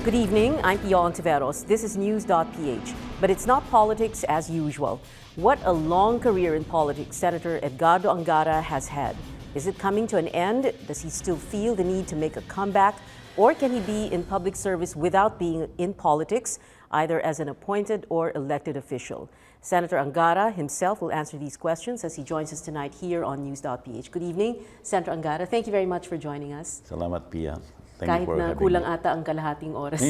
Good evening, I'm Pia Hontiveros. This is News.PH, but it's not politics as usual. What a long career in politics Senator Edgardo Angara has had. Is it coming to an end? Does he still feel the need to make a comeback? Or can he be in public service without being in politics, either as an appointed or elected official? Senator Angara himself will answer these questions as he joins us tonight here on News.PH. Good evening, Senator Angara. Thank you very much for joining us. Salamat, Pia. Thank Kahit you for na having kulang me. ata ang kalahating oras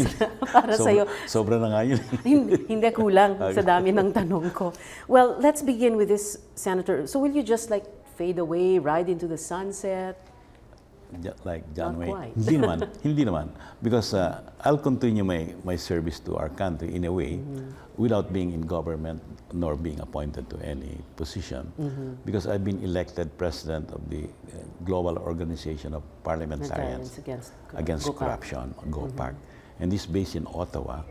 para sa'yo. Sobra na nga yun. Hindi kulang sa dami ng tanong ko. Well, let's begin with this, Senator. So will you just like fade away, ride into the sunset? Like John Not Wayne. quite. Hindi naman. Because I'll continue my service to our country in a way without being in government nor being appointed to any position. Because I've been elected president of the Global Organization of Parliamentarians Against Corruption, GOPAC. And this is based in Ottawa.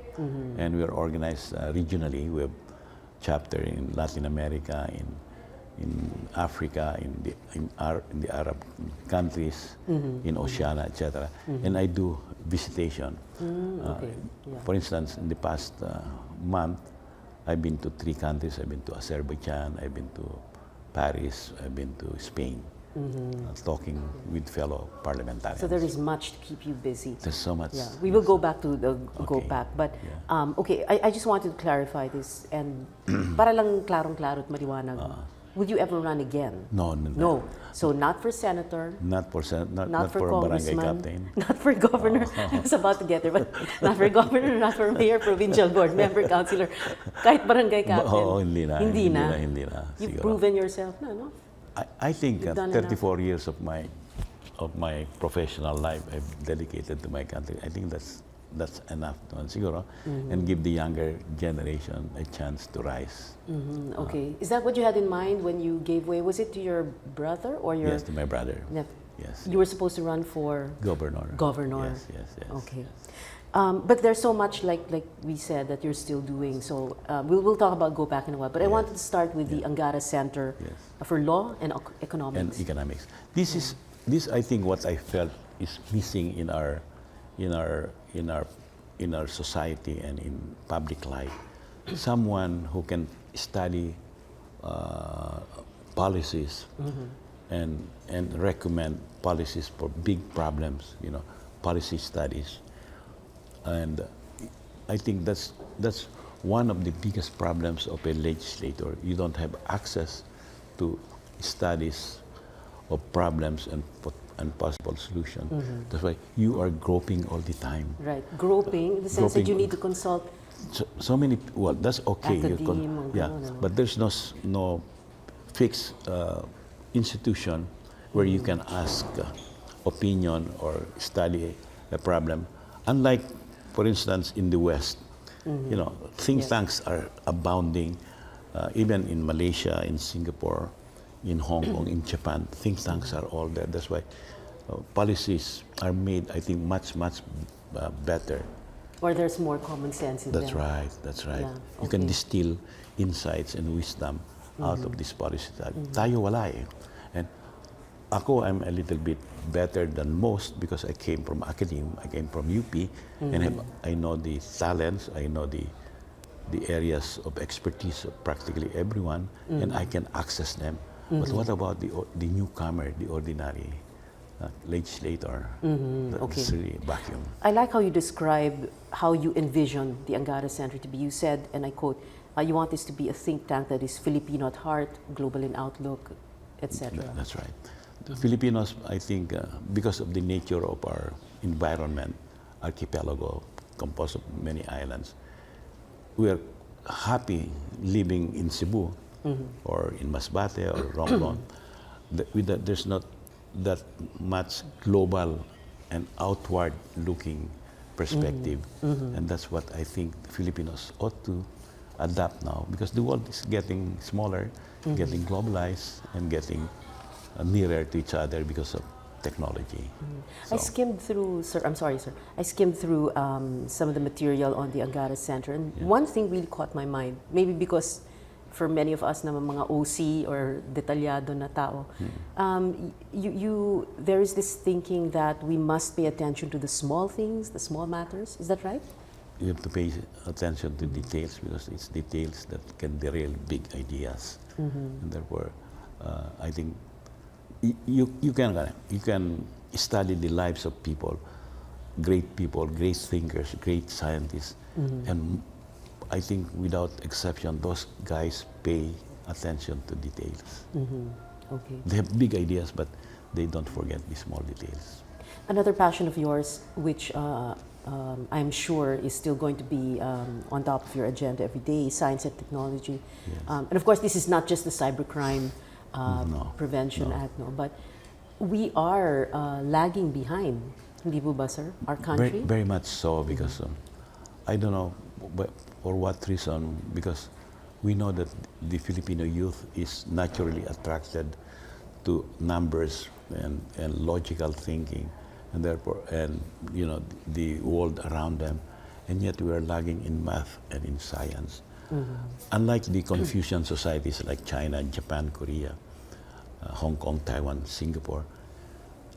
And we are organized regionally. We have chapter in Latin America, in Africa, in the Arab countries, in Oceania, etc. And I do visitation. For instance, in the past month, I've been to 3 countries. I've been to Azerbaijan, I've been to Paris, I've been to Spain, talking with fellow parliamentarians. So there is much to keep you busy. There's so much. Yeah, we will go back to the GOPAC. But okay, I just wanted to clarify this and para lang klarong-klaro at maliwanag. Would you ever run again? No. So not for senator. Not for barangay congressman. captain. Not for governor. I was about to get there, but not for governor, not for mayor, provincial board member, councilor. Kahit barangay captain. Hindi na. You've proven yourself na, no? I think You've done 34 years of my professional life I've dedicated to my country. I think that's enough siguro, and give the younger generation a chance to rise. Okay. Is that what you had in mind when you gave way? Was it to your brother or your... Yes, to my brother. Yes. You were supposed to run for... Governor. Yes. Yes. Okay. But there's so much, like we said, that you're still doing. So we'll talk about GOPAC in a while. But I wanted to start with the Angara Center for Law and Economics. And Economics. This I think what I felt is missing in our society and in public life. Someone who can study policies and recommend policies for big problems, policy studies. And I think that's one of the biggest problems of a legislator. You don't have access to studies of problems and possible solution. That's why you are groping all the time. Right, groping in the sense that you need to consult. So many. Well, that's okay. But there's no fixed institution where you can ask opinion or study a problem. Unlike, for instance, in the West, think tanks are abounding. Even in Malaysia, in Singapore, in Hong Kong, in Japan, think tanks are all there. That's why policies are made, I think, much better. Or there's more common sense in them. That's right. You can distill insights and wisdom out of this policy. Tayo wala eh. And ako, I'm a little bit better than most because I came from academia, I came from UP, and I know the talents, I know the areas of expertise of practically everyone, and I can access them. But what about the newcomer, the ordinary legislator? That's really a vacuum. I like how you describe how you envision the Angara Center to be. You said, and I quote, you want this to be a think tank that is Filipino at heart, global in outlook, etc. That's right. The Filipinos, I think, because of the nature of our environment, archipelago, composed of many islands, we are happy living in Cebu or in Masbate or Romblon. There's not that much global and outward-looking perspective. And that's what I think Filipinos ought to adapt now, because the world is getting smaller, getting globalized, and getting nearer to each other because of technology. I skimmed through, sir, I'm sorry, sir. I skimmed through some of the material on the Angara Center, and one thing really caught my mind, maybe because for many of us na mga OC or detalyado na tao, there is this thinking that we must pay attention to the small things, the small matters. Is that right? You have to pay attention to details, because it's details that can derail big ideas. And therefore, I think you can study the lives of people, great thinkers, great scientists, and I think without exception, those guys pay attention to details. Okay. They have big ideas, but they don't forget the small details. Another passion of yours, which I'm sure is still going to be on top of your agenda every day, science and technology. Yes. And of course, this is not just the Cybercrime Prevention Act, but we are lagging behind, hindi po ba, sir? Our country? Very much so, because I don't know for what reason, because we know that the Filipino youth is naturally attracted to numbers and logical thinking, and therefore, the world around them, and yet we are lagging in math and in science. Unlike the Confucian societies like China, Japan, Korea, Hong Kong, Taiwan, Singapore,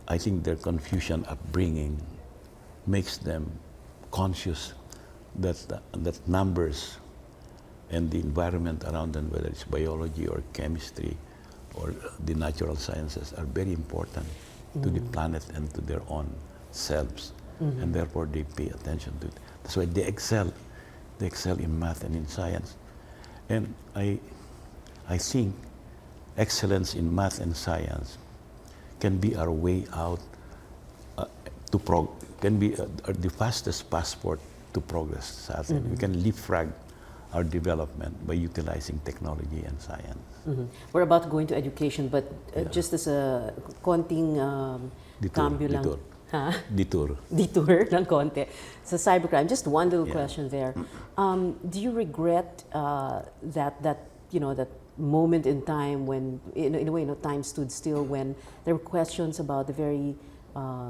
I think their Confucian upbringing makes them conscious that numbers and the environment around them, whether it's biology or chemistry or the natural sciences, are very important to the planet and to their own selves. And therefore they pay attention to it. That's why they excel. They excel in math and in science. And I think excellence in math and science can be our way out can be the fastest passport to progress. We can leapfrog our development by utilizing technology and science. We're about to go into education, but just as a konting cambio lang. Detour ng konti. Sa cybercrime, just one little question there. Do you regret that moment in time when, in a way, time stood still, when there were questions about the very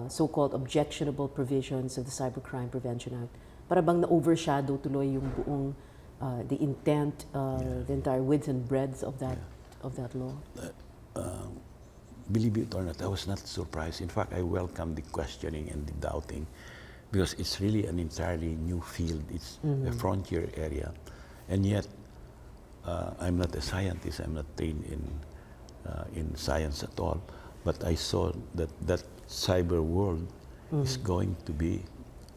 so-called objectionable provisions of the Cybercrime Prevention Act? Para bang na-overshadow tuloy yung buong the intent, the entire width and breadth of that law? Believe it or not, I was not surprised. In fact, I welcome the questioning and the doubting, because it's really an entirely new field. It's a frontier area, and yet I'm not a scientist. I'm not trained in science at all. But I saw that cyber world is going to be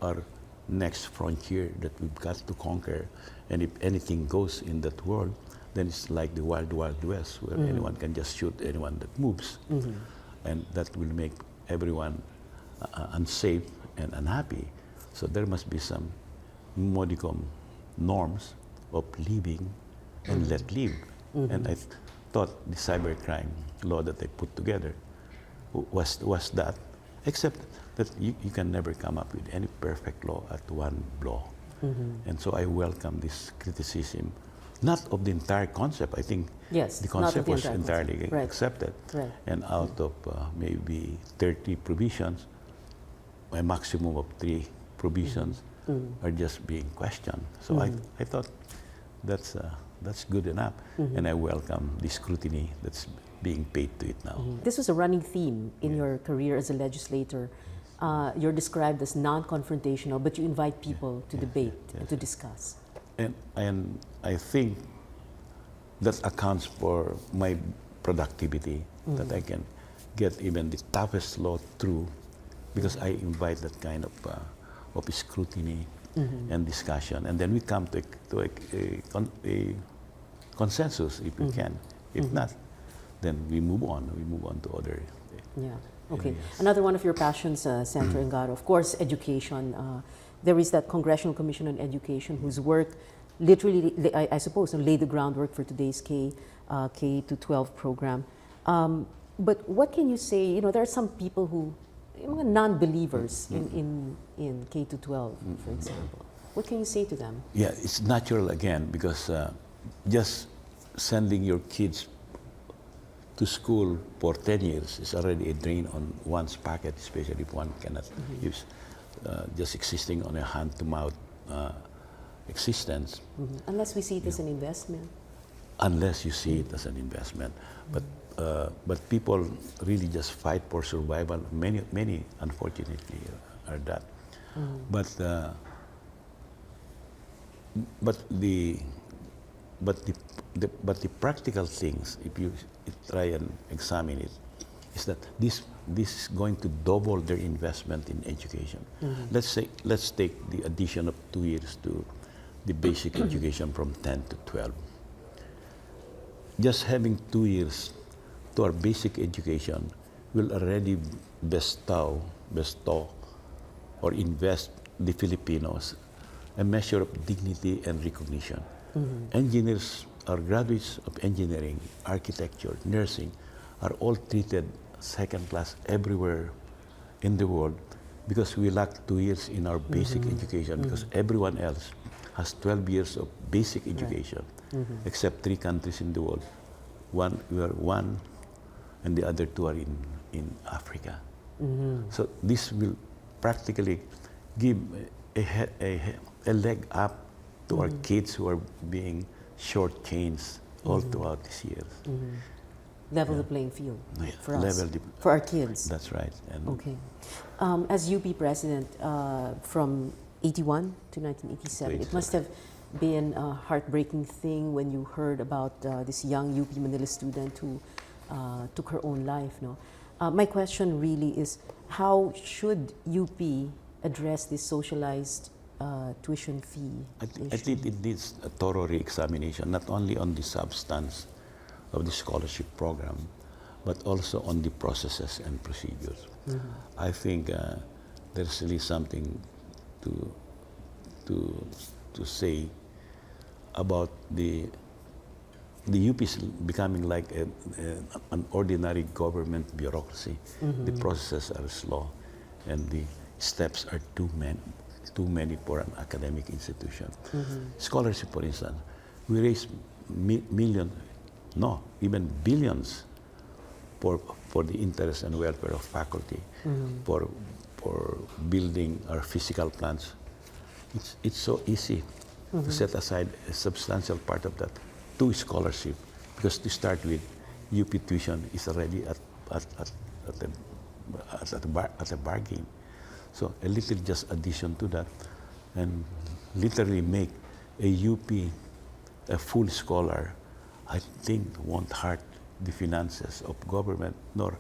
our next frontier that we've got to conquer. And if anything goes in that world, then it's like the wild, wild west, where anyone can just shoot anyone that moves. And that will make everyone unsafe and unhappy. So there must be some modicum norms of living and let live. And I thought the cybercrime law that they put together was that, except that you can never come up with any perfect law at one blow. And so I welcome this criticism, not of the entire concept. I think the concept was entirely accepted. Right. And out of maybe 30 provisions, a maximum of 3 provisions are just being questioned. So I thought that's good enough. And I welcome the scrutiny that's being paid to it now. This was a running theme in your career as a legislator. You're described as non-confrontational, but you invite people to debate and to discuss. And I think that accounts for my productivity, that I can get even the toughest law through, because I invite that kind of scrutiny and discussion, and then we come to a consensus if we can. If not, then we move on. We move on to other. Okay. Another one of your passions, Senator Engaro, of course, education. There is that Congressional Commission on Education whose work literally, I suppose, laid the groundwork for today's K-12 program. But what can you say? There are some people who, yung mga non-believers in K to 12, for example? What can you say to them? Yeah, it's natural again because just sending your kids to school for 10 years is already a drain on one's pocket, especially if one cannot use just existing on a hand-to-mouth existence. Unless we see it as an investment. Unless you see it as an investment. But people really just fight for survival. Many unfortunately are that. But the practical things, if you try and examine it, is that this is going to double their investment in education. Let's take the addition of 2 years to the basic education from 10 to 12. Just having 2 years to our basic education will already bestow or invest the Filipinos a measure of dignity and recognition. Engineers or graduates of engineering, architecture, nursing are all treated second class everywhere in the world because we lack 2 years in our basic education because everyone else has 12 years of basic education except 3 countries in the world. We are one and the other 2 are in Africa. So this will practically give a leg up to our kids who are being shortchanged all throughout these years. Level the playing field for us, Level for our kids. That's right. And Okay. As UP president from 81 to 1987, it must have been a heartbreaking thing when you heard about this young UP Manila student who took her own life. No, my question really is, how should UP address this socialized tuition fee I think it needs a thorough re-examination, not only on the substance of the scholarship program, but also on the processes and procedures. I think there's really something to say about the UP is becoming like an ordinary government bureaucracy. The processes are slow, and the steps are too many for an academic institution. Scholarship, for instance, we raise millions, no, even billions for the interest and welfare of faculty, for building our physical plants. It's so easy to set aside a substantial part of that to scholarship, because to start with, UP tuition is already at a bargain. So a little just addition to that, and literally make a UP a full scholar, I think won't hurt the finances of government nor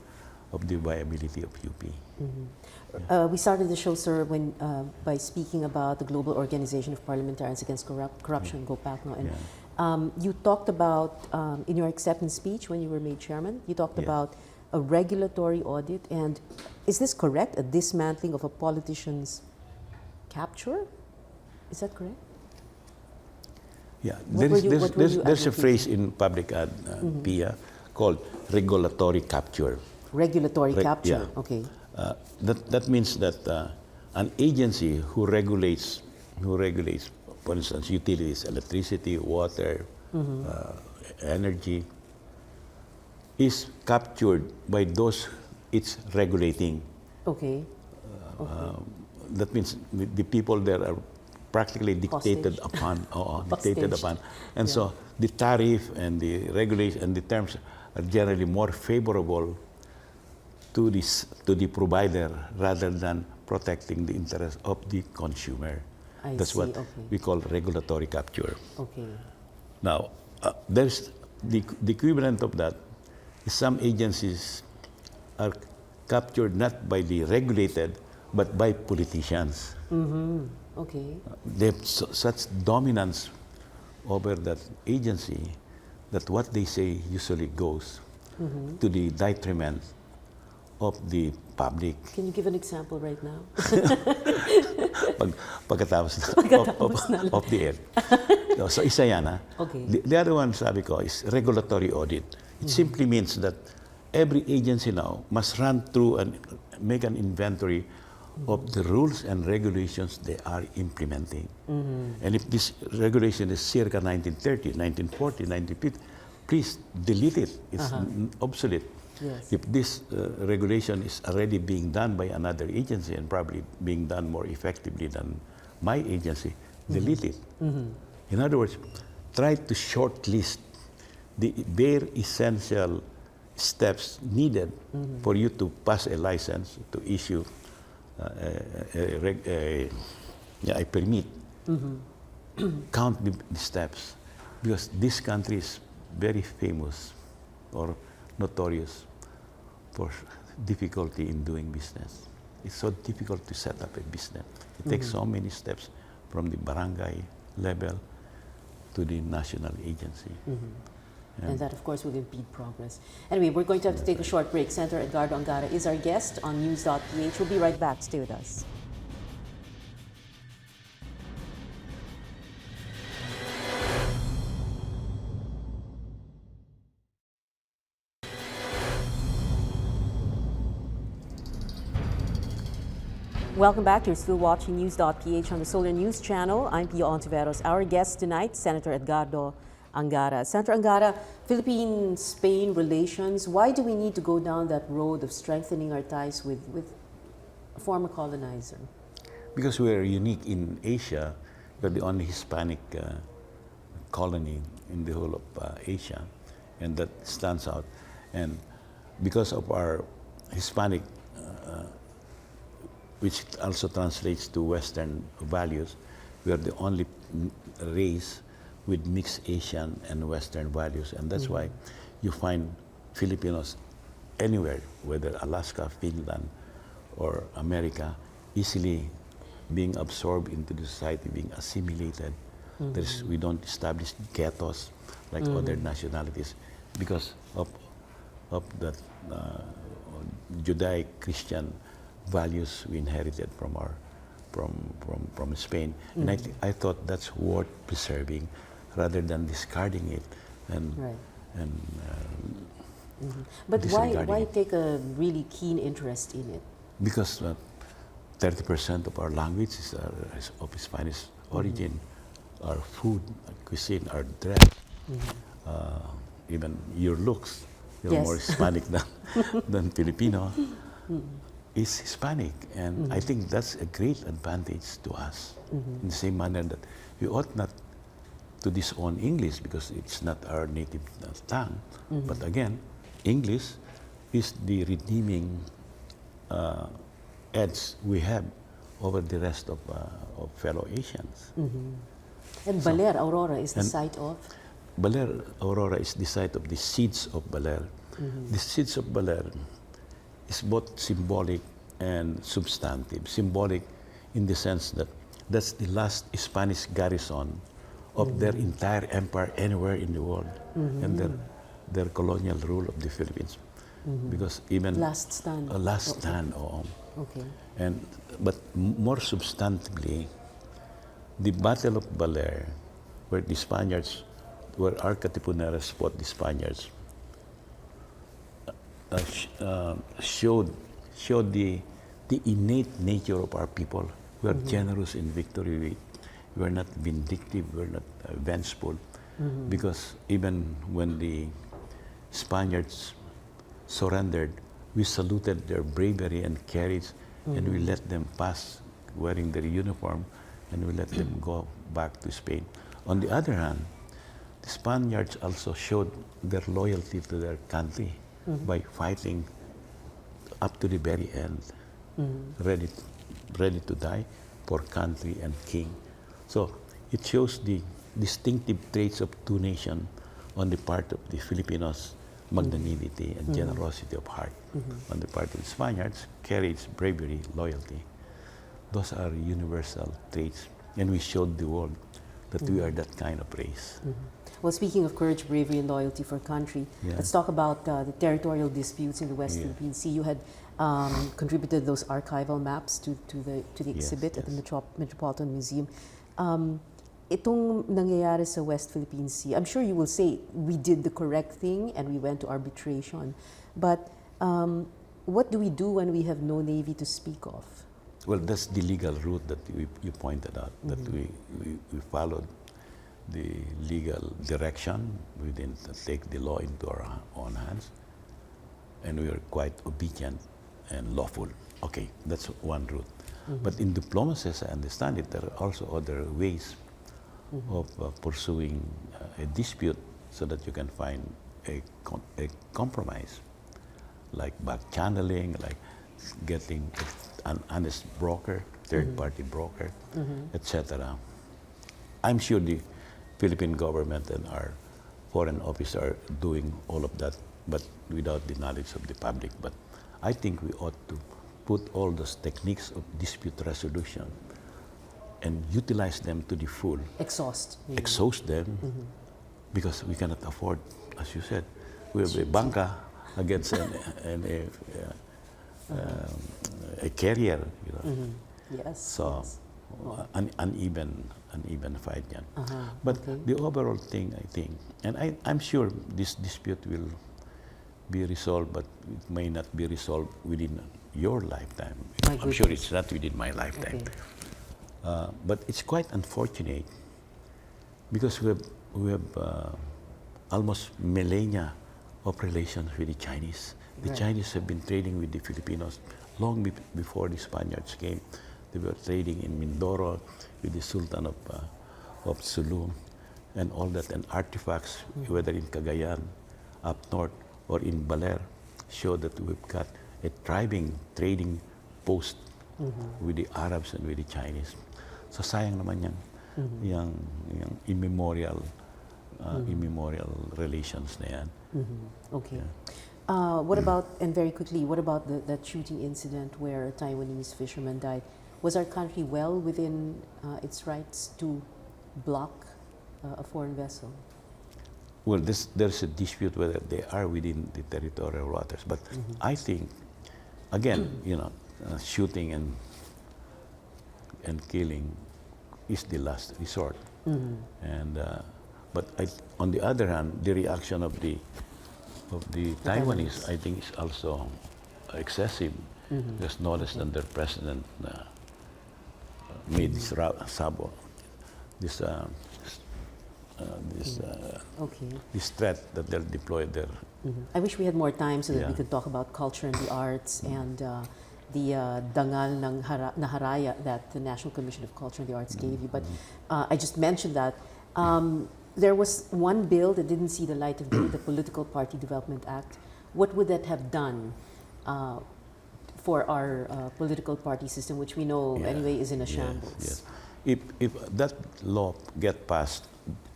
of the viability of UP. We started the show, sir, by speaking about the Global Organization of Parliamentarians Against Corruption, GOPAC, and you talked about, in your acceptance speech when you were made chairman, you talked about a regulatory audit, and is this correct? A dismantling of a politician's capture? Is that correct? Yeah, there's a phrase in public ad, Pia, called regulatory capture. Regulatory capture, okay. That means that an agency who regulates, for instance, utilities, electricity, water, energy, is captured by those it's regulating. Okay. That means the people there are practically dictated upon, and so the tariff and the regulation and the terms are generally more favorable to the provider rather than protecting the interest of the consumer. That's what we call regulatory capture. Okay. Now, there's the equivalent of that is some agencies are captured not by the regulated but by politicians. Okay. They have such dominance over that agency that what they say usually goes to the detriment of the public. Can you give an example right now? Pagkatapos of the air. So isa yan, ha? Okay. The other one, sabi ko, is regulatory audit. It simply means that every agency now must run through and make an inventory of the rules and regulations they are implementing. And if this regulation is circa 1930, 1940, 1950, please delete it. It's obsolete. Yes. If this regulation is already being done by another agency and probably being done more effectively than my agency, delete it. In other words, try to shortlist the bare essential steps needed for you to pass a license, to issue a permit. Count the steps, because this country is very famous or notorious for difficulty in doing business. It's so difficult to set up a business. It takes so many steps from the barangay level to the national agency. And that, of course, will impede progress. Anyway, we're going to have to take a short break. Senator Edgardo Angara is our guest on News.PH. We'll be right back. Stay with us. Welcome back. You're still watching News.PH on the Solar News Channel. I'm Pia Hontiveros. Our guest tonight, Senator Edgardo Angara. Senator Angara, Philippine-Spain relations, why do we need to go down that road of strengthening our ties with a former colonizer? Because we are unique in Asia. We're the only Hispanic colony in the whole of Asia, and that stands out. And because of our Hispanic, which also translates to Western values, we are the only race with mixed Asian and Western values. And that's why you find Filipinos anywhere, whether Alaska, Finland, or America, easily being absorbed into the society, being assimilated. We don't establish ghettos like other nationalities because of that Judaic-Christian values we inherited from Spain. And I thought that's worth preserving rather than discarding it But why take a really keen interest in it? Because 30% of our language is of Spanish origin. Our food, our cuisine, our dress, even your looks, you're more Hispanic than Filipino, is Hispanic. And I think that's a great advantage to us. In the same manner that we ought not to disown English because it's not our native tongue. But again, English is the redeeming edge we have over the rest of fellow Asians. And Baler, Aurora, is the site of? Baler, Aurora is the site of the seeds of Baler. The seeds of Baler is both symbolic and substantive. Symbolic in the sense that that's the last Spanish garrison of their entire empire anywhere in the world, and their colonial rule of the Philippines. Because even last stand. Last stand. Okay. But more substantively, the Battle of Baler, where the Spaniards, where our Katipuneras fought the Spaniards, showed the innate nature of our people. We are generous in victory. We are not vindictive. We are not vengeful. Because even when the Spaniards surrendered, we saluted their bravery and courage, and we let them pass wearing their uniform, and we let them go back to Spain. On the other hand, the Spaniards also showed their loyalty to their country by fighting up to the very end, ready to die for country and king. So it shows the distinctive traits of two nations on the part of the Filipinos, magnanimity and generosity of heart. On the part of the Spaniards, courage, bravery, loyalty. Those are universal traits, and we showed the world that we are that kind of race. Well, speaking of courage, bravery, and loyalty for country, let's talk about the territorial disputes in the West Philippine Sea. You had contributed those archival maps to the exhibit at the Metropolitan Museum. itong nangyayari sa West Philippine Sea, I'm sure you will say we did the correct thing and we went to arbitration. But what do we do when we have no navy to speak of? Well, that's the legal route that you pointed out, that we followed the legal direction. We didn't take the law into our own hands. And we were quite obedient and lawful. Okay, that's one route. But in diplomacy, as I understand it, there are also other ways of pursuing a dispute so that you can find a compromise, like back channeling, like getting an honest broker, third-party broker, etc. I'm sure the Philippine government and our foreign office are doing all of that, but without the knowledge of the public. But I think we ought to put all those techniques of dispute resolution and utilize them to the full. Exhaust. Exhaust them, because we cannot afford, as you said, we have a banca against a carrier. You know. Yes. So yes. uneven fight yan. But the overall thing, I think, and I'm sure this dispute will be resolved, but it may not be resolved within your lifetime. I'm sure it's not within my lifetime. Okay. But it's quite unfortunate because we have almost millennia of relations with the Chinese. The Chinese have been trading with the Filipinos long before the Spaniards came. They were trading in Mindoro with the Sultan of Sulu and all that, and artifacts, whether in Cagayan, up north, or in Baler, show that we've got a thriving trading post with the Arabs and with the Chinese. So sayang naman yung immemorial relations na yan. Okay. Yeah. What about, and very quickly, what about that shooting incident where a Taiwanese fisherman died? Was our country well within its rights to block a foreign vessel? Well, there's a dispute whether they are within the territorial waters. But I think, again, shooting and killing is the last resort. But on the other hand, the reaction of the Taiwanese, I think, is also excessive. Because no less than their president made this this threat that they'll deploy there. I wish we had more time so that we could talk about culture and the arts and the dangal na haraya that the National Commission of Culture and the Arts gave you. But I just mentioned that there was one bill that didn't see the light of day, the Political Party Development Act. What would that have done for our political party system, which we know anyway is in a shambles? Yes. If that law get passed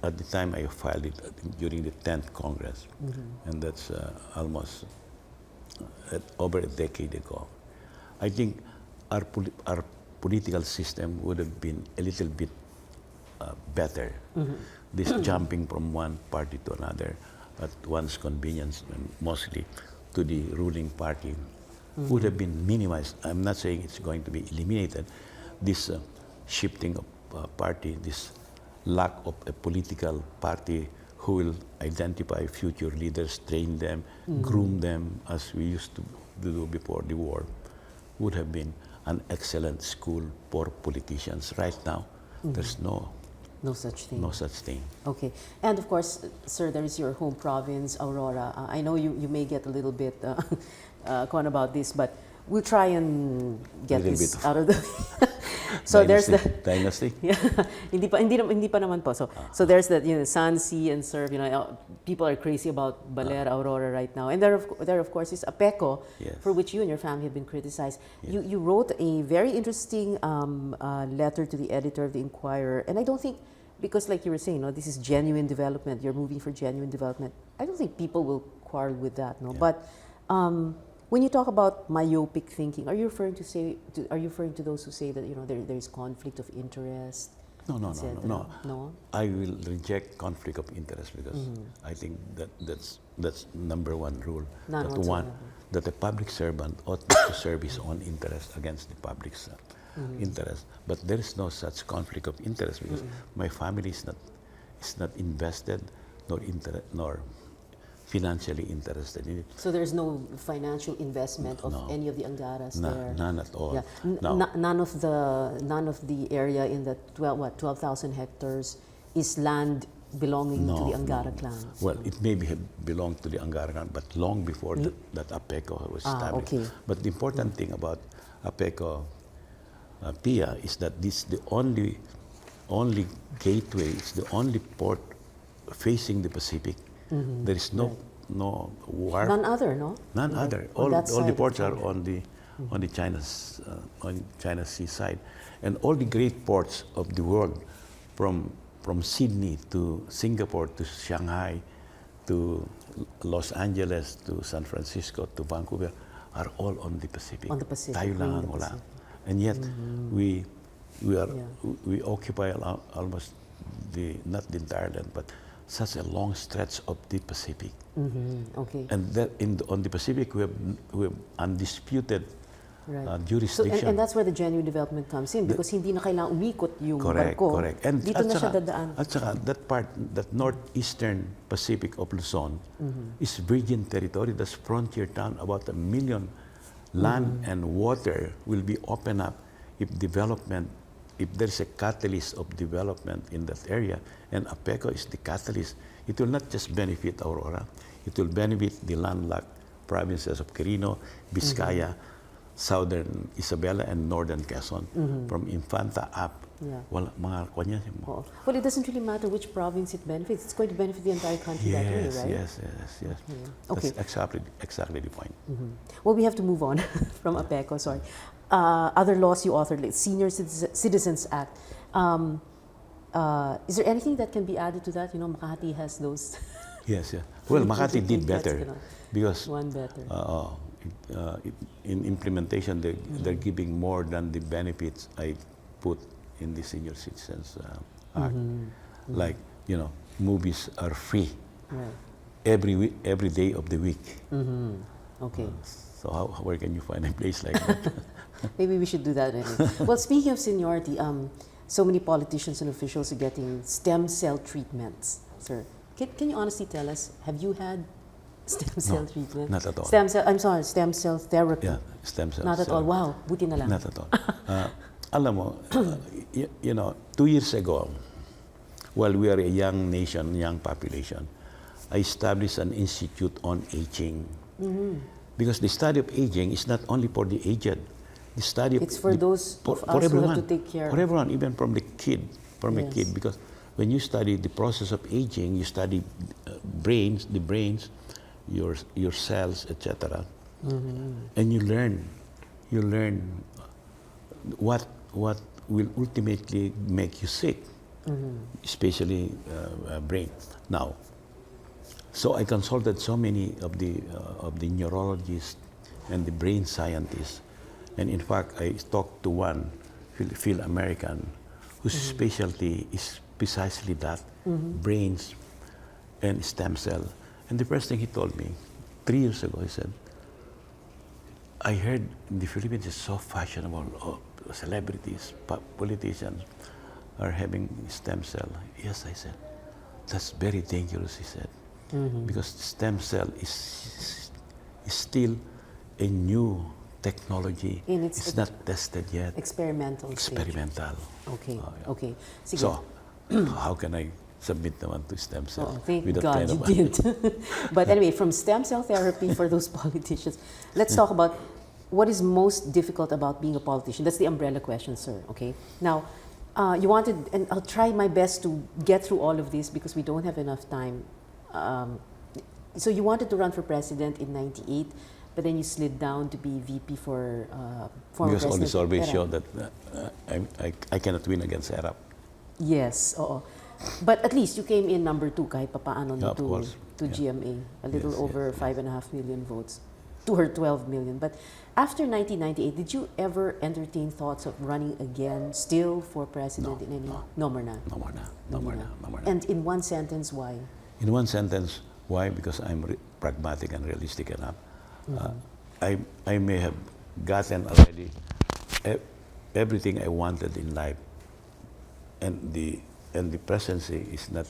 at the time I filed it, I think during the 10th Congress, and that's almost over a decade ago, I think our political system would have been a little bit better. This jumping from one party to another at one's convenience, and mostly to the ruling party, would have been minimized. I'm not saying it's going to be eliminated. This shifting of party, this lack of a political party who will identify future leaders, train them, groom them, as we used to do before the war, would have been an excellent school for politicians. Right now, there's no such thing. No such thing. Okay. And of course, sir, there is your home province, Aurora. I know you may get a little bit con about this, but we'll try and get this out of the so dynasty, there's the dynasty. Yeah, hindi pa naman po. So there's the sun, sea, and surf. People are crazy about Baler, Aurora right now, and there of course is Apeco, for which you and your family have been criticized. Yes. You wrote a very interesting letter to the editor of the Inquirer, and I don't think, because like you were saying, this is genuine development. You're moving for genuine development. I don't think people will quarrel with that, no. Yeah. But when you talk about myopic thinking, are you referring to those who say that there is conflict of interest? No. I will reject conflict of interest because I think that's number one rule. That a public servant ought not to serve his own interest against the public's interest. But there is no such conflict of interest because my family is not invested nor financially interested in it. So there's no financial investment of No. any of the Angaras there? None at all. Yeah. No. None of the area in the 12,000 hectares is land belonging to the Angara clan. Well, it may have belonged to the Angara clan, but long before that APECO was established. Okay. But the important thing about APECO, Pia, is that this is the only gateway, it's the only port facing the Pacific. There is no wharf. None other, no? None other. On that All the side ports of are on the China's sea side, and all the great ports of the world, from Sydney to Singapore to Shanghai to Los Angeles to San Francisco to Vancouver, are all on the Pacific. On the Pacific. Tayo lang ang wala. And yet we occupy almost not the entire land, but such a long stretch of the Pacific. Okay. And that on the Pacific, we have undisputed jurisdiction. So, and that's where the genuine development comes in, because hindi na kailangan umikot yung Correct, barko. correct. And dito na siya dadaan. At saka, that northeastern Pacific of Luzon is virgin territory. That's frontier town. About 1 million land and water will be opened up if there's a catalyst of development in that area, and APECO is the catalyst. It will not just benefit Aurora, it will benefit the landlocked provinces of Quirino, Vizcaya, Southern Isabela, and Northern Quezon, from Infanta up. Yeah. Well, mga kanya. Well, it doesn't really matter which province it benefits. It's going to benefit the entire country that way, right? Yes. Okay. That's exactly the point. Well, we have to move on from APECO, sorry. Other laws you authored, like Senior Citizens Act. Is there anything that can be added to that? You know, Makati has those. Yes. Well, Makati did better because one better. In implementation, they're giving more than the benefits I put in the Senior Citizens Act. Like, movies are free every day of the week. Okay. So where can you find a place like that? Maybe we should do that anyway. Well, speaking of seniority, so many politicians and officials are getting stem cell treatments. Sir, can you honestly tell us, have you had stem cell treatment? Not at all. Stem cell therapy. Yeah, stem cells. Not at all. Wow, buti na lang. Not at all. Alam mo, 2 years ago, while we are a young nation, young population, I established an institute on aging. Because the study of aging is not only for the aged. The study it's for those of us who have to take care. For everyone, even from the kid, a kid. Because when you study the process of aging, you study the brains, your cells, etc. And you learn what will ultimately make you sick, especially brain. Now, so I consulted so many of the neurologists and the brain scientists, and in fact I talked to one Phil American whose specialty is precisely that, brains and stem cell. And the first thing he told me 3 years ago, he said, I heard in the Philippines it's so fashionable. Celebrities, politicians are having stem cell. Yes, I said, that's very dangerous, he said, because stem cell is still a new technology. It's not tested yet. Experimental. Okay. Okay. Sige. So, how can I submit naman to stem cell? Thank God you did. But anyway, from stem cell therapy for those politicians, let's talk about what is most difficult about being a politician. That's the umbrella question, sir. Okay. Now, you wanted, and I'll try my best to get through all of this because we don't have enough time. So you wanted to run for president in '98, but then you slid down to be VP for former because President. Because all the surveys show that I cannot win against Arab. Yes, oo. But at least you came in number 2 kahit papaano to GMA, a little over 5.5 million votes to her 12 million. But after 1998, did you ever entertain thoughts of running again, still for president in any? No more na. No more na. And in one sentence, why? In one sentence, why? Because I'm pragmatic and realistic enough. I may have gotten already everything I wanted in life, and the presidency is not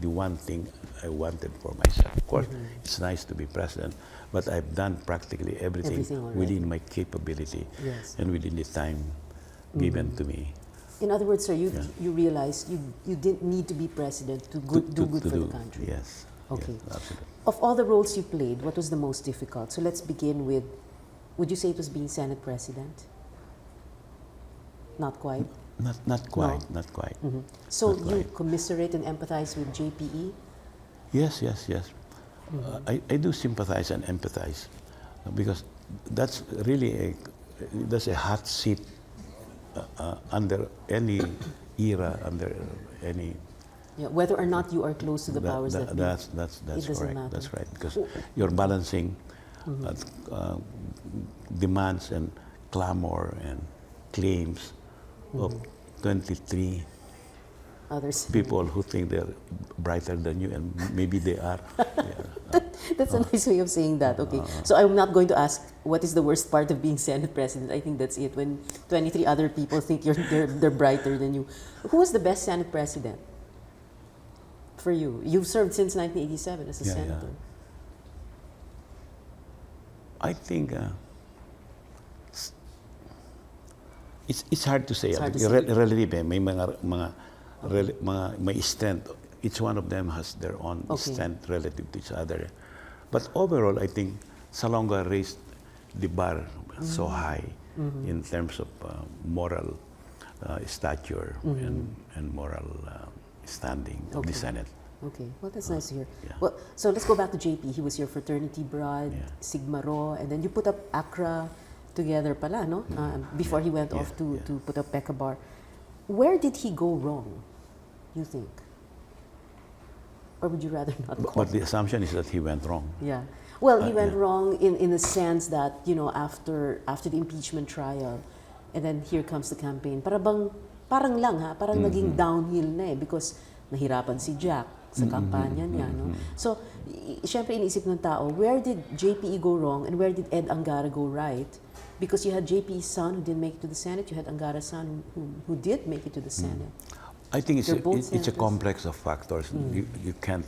the one thing I wanted for myself. Of course, it's nice to be president, but I've done practically everything already. within my capability Yes. and within the time given to me. In other words, sir, you Yeah. you realized you didn't need to be president to do good for the country. Yes. Okay. Yes, absolutely. Of all the roles you played, what was the most difficult? So let's begin with, would you say it was being Senate President? Not quite. Not quite. Not quite. So Not you quite. commiserate and empathize with JPE? Yes. I do sympathize and empathize because that's really that's a hot seat under any era, under any. Yeah, whether or not you are close to the powers that be. That's It doesn't correct. matter. That's right, because you're balancing demands and clamor and claims of 23 Others. people who think they're brighter than you, and maybe they are. Yeah. That's a nice way of saying that. Okay. So I'm not going to ask what is the worst part of being Senate President. I think that's it. When 23 other people think they're brighter than you. Who was the best Senate President for you? You've served since 1987 as a Yeah. senator. I think it's hard to say. It's hard to say. Relative, may may strength. Each one of them has their own Okay. strength relative to each other. But overall, I think Salonga raised the bar so high in terms of moral stature and moral standing of the Okay. Senate. Okay, well, that's nice to hear. Yeah. Well, so let's go back to JP. He was your fraternity bride, Yeah. Sigma Rho, and then you put up ACRA together pala, no? Before he went off to put up Pekka Bar. Where did he go wrong, you think? Or would you rather not call? But the assumption is that he went wrong. Yeah. Well, he went yeah. wrong in the sense that, you know, after the impeachment trial, and then here comes the campaign, parang naging downhill na eh, because nahirapan si Jack sa kampanya niya, no? So, syempre iniisip ng tao, where did JPE go wrong and where did Ed Angara go right? Because you had JPE's son who didn't make it to the Senate, you had Angara's son who did make it to the Senate. I think it's They're both it's a senators. complex of factors. You can't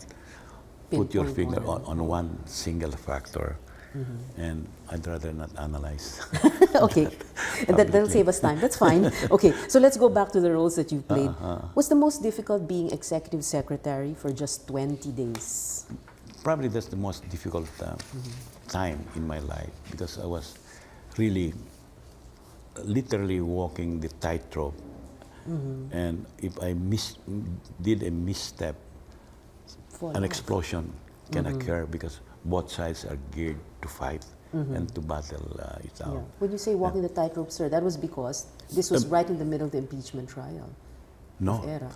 put your Pinpoint finger one. on one single factor, and I'd rather not analyze. Okay, and that'll save us time. That's fine. Okay, so let's go back to the roles that you've played. What's the most difficult being executive secretary for just 20 days? Probably that's the most difficult time in my life because I was really literally walking the tightrope. And if I did a misstep, an explosion can occur because both sides are geared to fight and to battle it out. Yeah. When you say walking the tightrope, sir, that was because this was right in the middle of the impeachment trial. No, Era.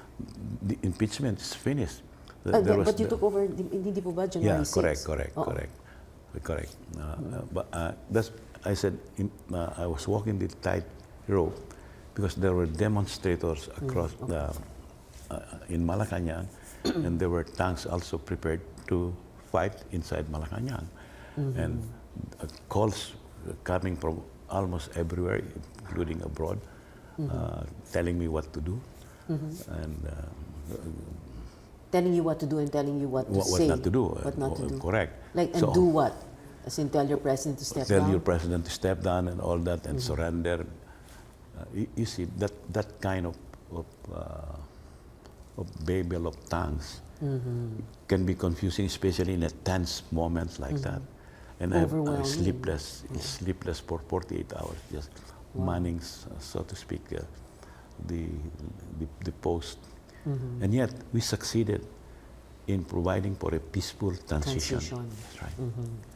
the impeachment is finished. But you took over, hindi po ba, January 6? Correct. But that's, I said, I was walking the tightrope because there were demonstrators across in Malacanang, and there were tanks also prepared to fight inside Malacanang, and calls coming from almost everywhere, including abroad, telling me what to do, and telling you what to do and telling you what to say. what not to do. What not to do. Correct. Like, and So, do what? As in tell your president to step down? Tell your president to step down and all that and surrender. You see, that kind of babel of tongues can be confusing, especially in a tense moment like that. And I Overwhelming. sleepless for 48 hours, just manning, so to speak, the post. And yet, we succeeded in providing for a peaceful transition. That's right.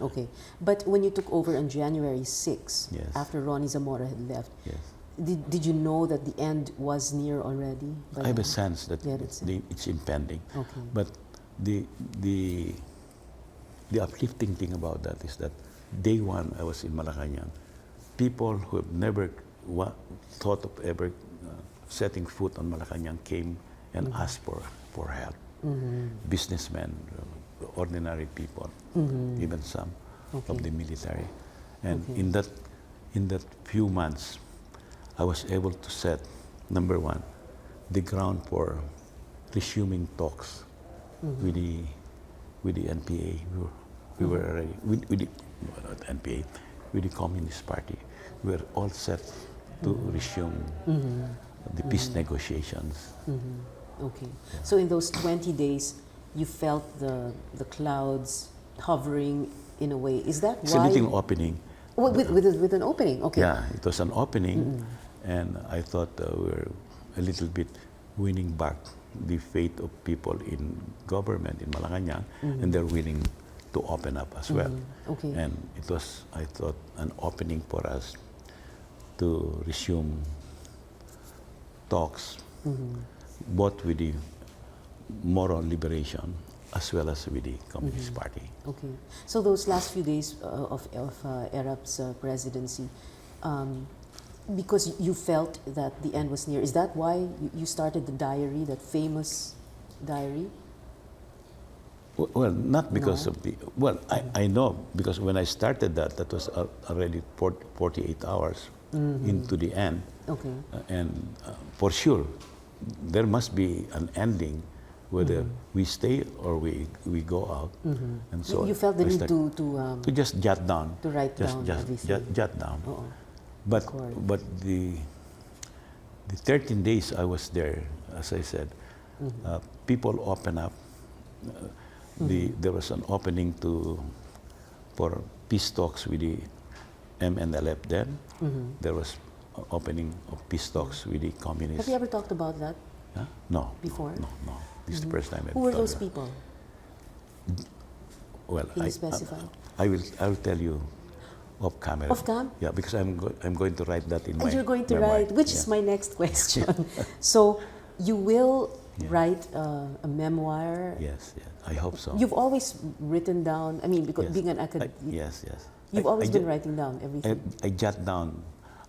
Okay. But when you took over on January 6, Yes. after Ronnie Zamora had left, Yes. did you know that the end was near already? I have a sense that Yeah, that's it. it's impending. Okay. But the uplifting thing about that is that day one I was in Malacanang, people who have never thought of ever setting foot on Malacanang came and asked for help. Businessmen, ordinary people, even some of the military. And in that few months, I was able to set, number one, the ground for resuming talks with the NPA. We were already with the not NPA, with the Communist Party. We were all set to resume the peace negotiations. Okay. So in those 20 days, you felt the clouds hovering in a way. Is that It's why? a little opening. With an opening, okay. Yeah, it was an opening, and I thought we were a little bit winning back the faith of people in government in Malacanang, and they're willing to open up as well. Okay. And it was, I thought, an opening for us to resume talks, both with the moral liberation as well as with the Communist Party. Okay. So those last few days of Erap's presidency, because you felt that the end was near, is that why you started the diary, that famous diary? Well, not because No. of the, well, I know, because when I started that, that was already 48 hours into the end. Okay. And for sure, there must be an ending, whether we stay or we go out. And so You felt the I need started to just jot down. to write just, down just everything. jot down. Oo. But course. but the 13 days I was there, as I said, people open up. There was an opening for peace talks with the MNLF then. There was an opening of peace talks with the communists. Have you ever talked about that? Huh? No. Before? No. This is the first time. Who were those people? Well, Can you specify? I will tell you off camera. Off cam? Yeah, because I'm going to write that in my And you're going to memoir. write, which is my next question. So you will write a memoir. Yes, I hope so. You've always written down, I mean, because Yes. being an academic, Yes. you've I always been ju- writing down everything. I jot down.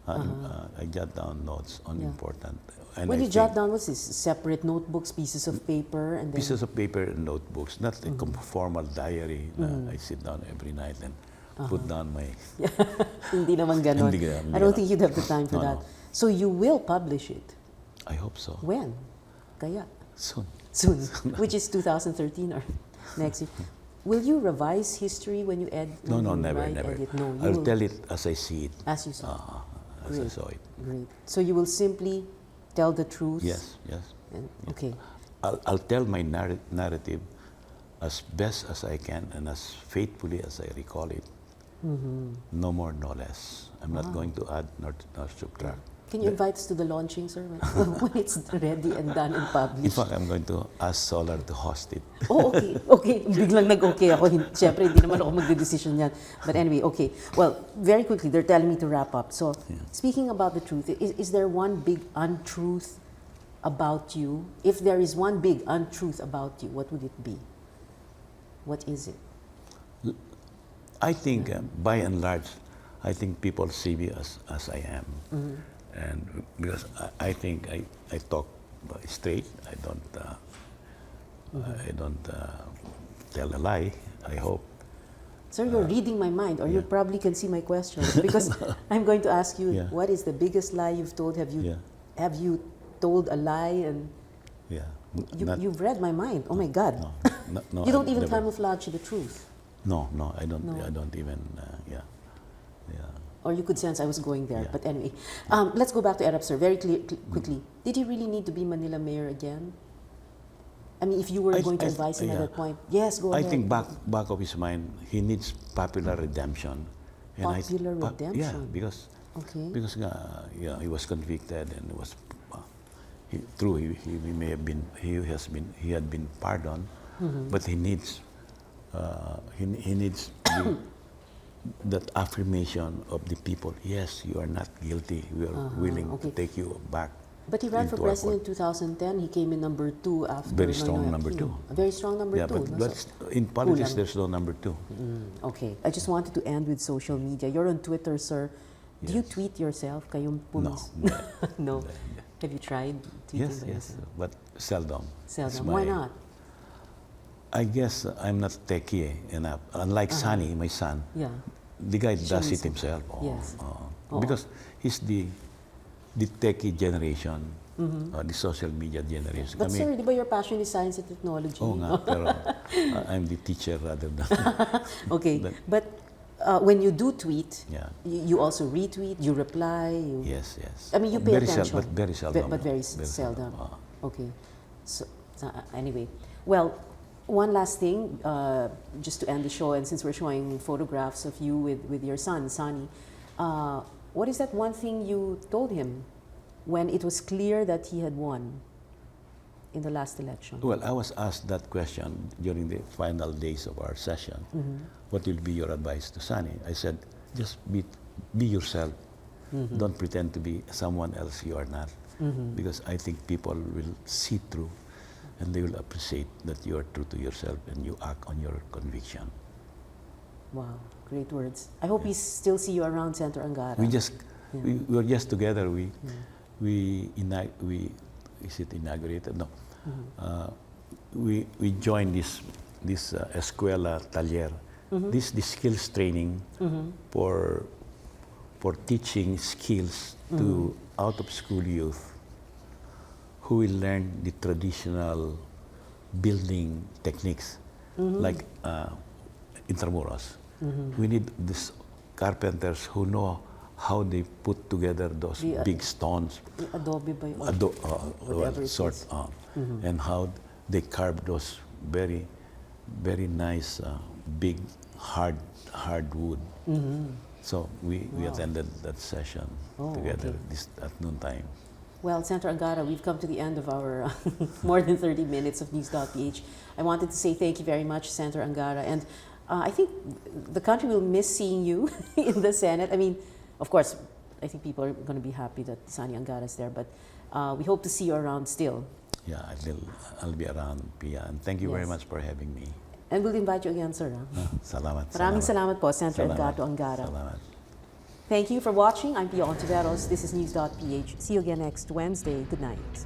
I jot down notes on Yeah. important. And When I you jot think down, what's this? Separate notebooks, pieces of paper, and then pieces of paper and notebooks, not a formal diary. I sit down every night and put down my. hindi naman ganon. Hindi ganon, I don't hindi think you'd have the time for No, that. no. So you will publish it. I hope so. When? Kaya? Soon. Soon. Which is 2013 or next year. Will you revise history when you edit? No, never. Edit? No, you I'll will, tell it as I see it. as you saw. As I Great. saw it. Great. So you will simply tell the truth? Yes. And, okay. I'll tell my narrative as best as I can and as faithfully as I recall it. No more, no less. I'm not going to add nor subtract. Can you invite us to the launching, sir, when it's ready and done and In published? fact, I'm going to ask Solar to host it. Oh, okay. Okay. Biglang nag-okay ako. Siyempre, hindi naman ako magde-decision yan. But anyway, okay. Well, very quickly, they're telling me to wrap up. So, speaking about the truth, is there one big untruth about you? If there is one big untruth about you, what would it be? What is it? I think, by and large, I think people see me as I am. And because I think I talk straight, I don't tell a lie, I hope. Sir, you're reading my mind, or you probably can see my questions. Because I'm going to ask you, Yeah. what is the biggest lie you've told? Have you told a lie? And Yeah. you've read my mind. Oh my God. No, You don't even never. camouflage the truth. No, I don't. No. I don't even. Yeah. Or you could sense I was going there. Yeah. But anyway, let's go back to Erap, sir, very quickly. Did he really need to be Manila mayor again? I mean, if you were going to advise him at that point, yes, go I ahead. think back of his mind, he needs popular redemption. Popular Yeah, redemption? because Okay. he was convicted and was he had been pardoned, but he needs that affirmation of the people. Yes, you are not guilty. We are willing to take you back. But he ran for into our president in 2010. He came in number 2 after Very strong Noynoy number Aquino. 2. A very strong number 2. no? but So- in politics, Kulang. there's no number 2. Okay. I just wanted to end with social media. You're on Twitter, sir. Do you Yes. tweet yourself? Kayong No, pumis? No. Have you tried tweeting Yes, by yourself? but seldom. Seldom. It's Why my- not? I guess I'm not techie enough. Unlike Sunny, my son, Yeah. the guy does it Shows. himself. Yes. Because he's the the techie generation, the social media generation. But sir, di ba your passion is science and technology? Oo nga, pero I'm the teacher rather than... Okay, but when you do tweet, Yeah. you also retweet, you reply. Yes. I mean, you pay very attention. But very seldom. But very seldom. Ah. Okay. So, anyway, well, one last thing, just to end the show, and since we're showing photographs of you with your son, Sonny, what is that one thing you told him when it was clear that he had won in the last election? Well, I was asked that question during the final days of our session. What will be your advice to Sonny? I said, just be yourself. Don't pretend to be someone else you are not. Because I think people will see through and they will appreciate that you are true to yourself and you act on your conviction. Wow, great words. I hope we still see you around Senator Angara. We were just together. We inaugurated? No. We joined this escuela taller. This skills training for teaching skills to out of school youth who will learn the traditional building techniques like intramuros. We need these carpenters who know how they put together those big stones, Adobe ba yun? well, sort, and how they carve those very, very nice, big, hard wood. So we attended that session together at noontime. Well, Senator Angara, we've come to the end of our more than 30 minutes of News.PH. I wanted to say thank you very much, Senator Angara, and I think the country will miss seeing you in the Senate. I mean, of course, I think people are going to be happy that Sonny Angara is there, but we hope to see you around still. Yeah, I'll be around, Pia, and thank you very much for having me. And we'll invite you again, sir. Salamat. Maraming salamat po, Senator Edgardo Angara. Salamat. Thank you for watching. I'm Pia Hontiveros. This is News.PH. See you again next Wednesday. Good night.